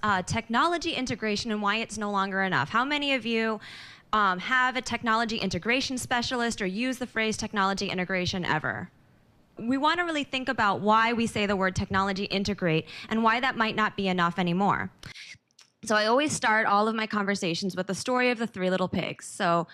about technology integration and why it's no longer enough. How many of you have a technology integration specialist or use the phrase technology integration ever? We want to really think about why we say the word technology integrate and why that might not be enough anymore. So I always start all of my conversations with the story of the three little pigs. So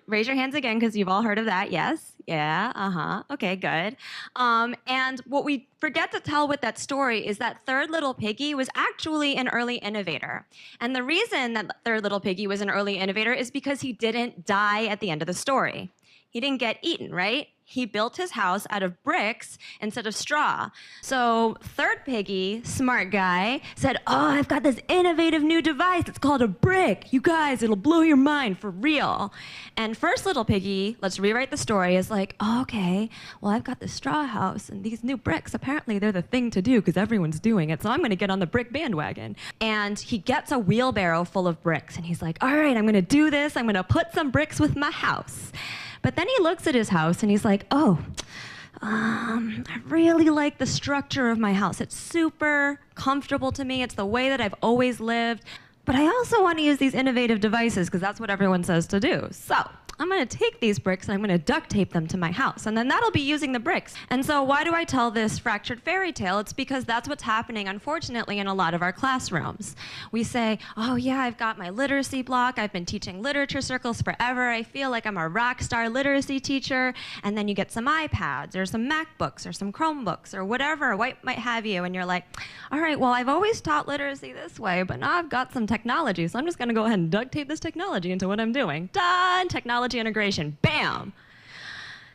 raise your hands again because you've all heard of that. Yes? Yeah? Uh-huh. Okay, good. And what we forget to tell with that story is that third little piggy was actually an early innovator. And the reason that third little piggy was an early innovator is because he didn't die at the end of the story. He didn't get eaten, right? He built his house out of bricks instead of straw. So third piggy, smart guy, said, oh, I've got this innovative new device. It's called a brick. You guys, it'll blow your mind for real. And first little piggy, let's rewrite the story, is like, oh, okay, well, I've got this straw house and these new bricks. Apparently they're the thing to do because everyone's doing it. So I'm going to get on the brick bandwagon. And he gets a wheelbarrow full of bricks. And he's like, all right, I'm going to do this. I'm going to put some bricks with my house. But then he looks at his house and he's like, oh, I really like the structure of my house. It's super comfortable to me. It's the way that I've always lived. But I also want to use these innovative devices because that's what everyone says to do. So I'm going to take these bricks and I'm going to duct tape them to my house. And then that'll be using the bricks. And so why do I tell this fractured fairy tale? It's because that's what's happening, unfortunately, in a lot of our classrooms. We say, oh, yeah, I've got my literacy block. I've been teaching literature circles forever. I feel like I'm a rock star literacy teacher. And then you get some iPads or some MacBooks or some Chromebooks or whatever, what might have you. And you're like, all right, well, I've always taught literacy this way, but now I've got some technology. So I'm just going to go ahead and duct tape this technology into what I'm doing. Done! Technology integration. Bam!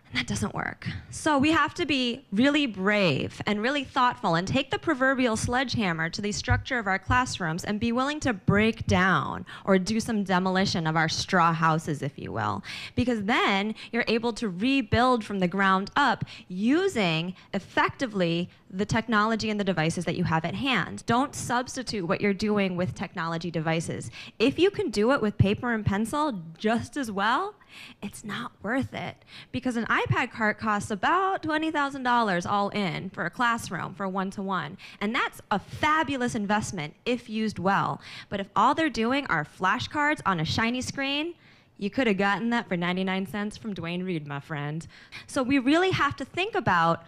And that doesn't work. So we have to be really brave and really thoughtful and take the proverbial sledgehammer to the structure of our classrooms and be willing to break down or do some demolition of our straw houses, if you will. Because then you're able to rebuild from the ground up using effectively the technology and the devices that you have at hand. Don't substitute what you're doing with technology devices. If you can do it with paper and pencil just as well, it's not worth it, because an iPad cart costs about $20,000 all in for a classroom, for one-to-one. And that's a fabulous investment if used well. But if all they're doing are flashcards on a shiny screen, you could have gotten that for 99 cents from Dwayne Reed, my friend. So we really have to think about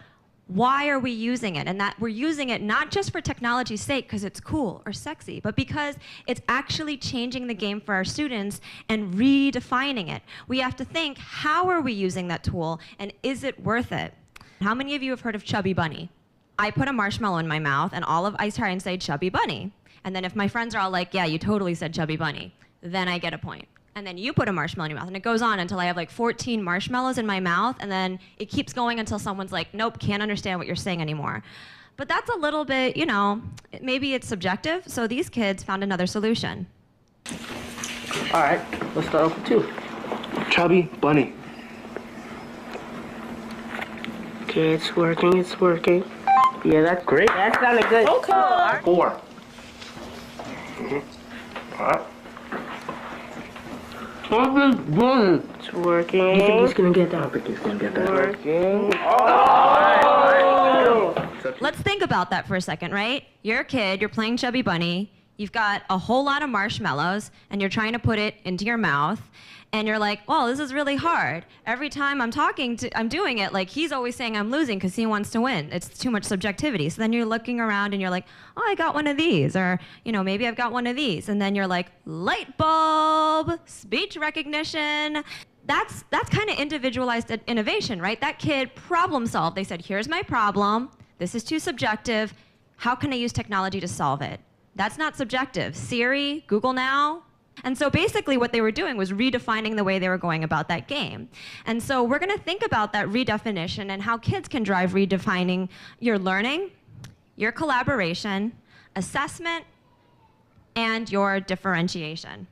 why are we using it? And that we're using it not just for technology's sake because it's cool or sexy, but because it's actually changing the game for our students and redefining it. We have to think, how are we using that tool and is it worth it? How many of you have heard of Chubby Bunny? I put a marshmallow in my mouth and I try and say Chubby Bunny. And then if my friends are all like, yeah, you totally said Chubby Bunny, then I get a point. And then you put a marshmallow in your mouth, and it goes on until I have like 14 marshmallows in my mouth, and then it keeps going until someone's like, nope, can't understand what you're saying anymore. But that's a little bit, you know, maybe it's subjective, so these kids found another solution. All right, let's start off with two. Chubby Bunny. Okay, it's working, it's working. Yeah, that's great. That sounded good. Okay. 4. All right. Chubby Bunny. It's working. You think he's gonna get that? I don't think he's gonna get that. Working. Oh! Let's think about that for a second, right? You're a kid, you're playing Chubby Bunny, you've got a whole lot of marshmallows, and you're trying to put it into your mouth, and you're like, well, this is really hard. Every time I'm doing it, like he's always saying I'm losing because he wants to win. It's too much subjectivity. So then you're looking around and you're like, oh, I got one of these, or you know, maybe I've got one of these. And then you're like, light bulb, speech recognition. That's kind of individualized innovation, right? That kid problem solved. They said, here's my problem. This is too subjective. How can I use technology to solve it? That's not subjective. Siri, Google Now. And so basically what they were doing was redefining the way they were going about that game. And so we're going to think about that redefinition and how kids can drive redefining your learning, your collaboration, assessment, and your differentiation.